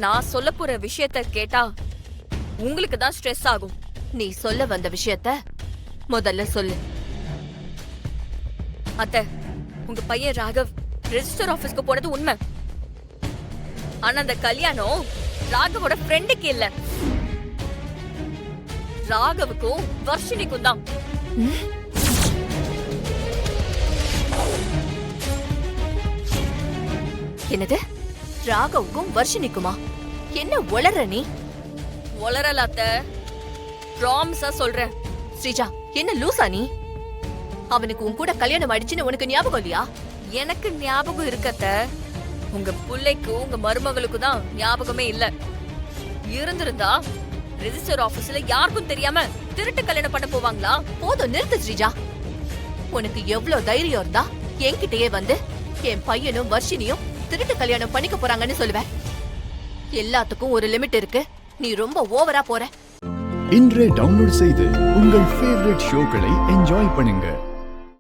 நான் சொல்ல போற விஷயத்த கேட்டா உங்களுக்கு தான் ஸ்ட்ரெஸ் ஆகும். நீ சொல்ல வந்த விஷயத்த முதல்ல சொல்லு. அத்தை, உங்க பையன் ராகவ் ரெஜிஸ்டர் ஆபீஸ்க்கு போனது உண்மை. ஆனா அந்த கல்யாணம் ராகவோட ஃப்ரெண்டுக்கு இல்ல, ராகவுக்கும் வர்ஷினிக்கும் தான். என்னது? ராகவுக்கும் வர்ஷினிக்குமா? என்ன உளற நீ? உளறல அத்தை, ப்ராமிஸா சொல்றேன். ஸ்ரீஜா, என்ன லூசா நீ? அவனுக்கு உன் கூட கல்யாணம் ஆயிடுச்சுன்னு உனக்கு ஞாபகம் இல்லையா? எனக்கு ஞாபகம் இருக்கத்த, உங்க பிள்ளைக்கும் உங்க மருமகளுக்கு தான் ஞாபகமே இல்ல. இருந்திருந்தா ரெஜிஸ்டர் ஆபீஸ்ல யாருக்கும் தெரியாம திருட்டு கல்யாணம் பண்ண போவாங்களா? போதும், நிறுத்து ஸ்ரீஜா. உனக்கு எவ்வளவு தைரியம் இருந்தா என்கிட்டயே வந்து என் பையனும் வர்ஷினியும் திருட்டு கல்யாணம் பண்ணிக்க போறாங்கன்னு சொல்லுவேன். எல்லாத்துக்கும் ஒரு லிமிட் இருக்கு. நீ ரொம்ப ஓவரா போற. இன்றே டவுன்லோட் செய்து உங்கள் ஃபேவரட் ஷோக்களை என்ஜாய் பண்ணுங்க.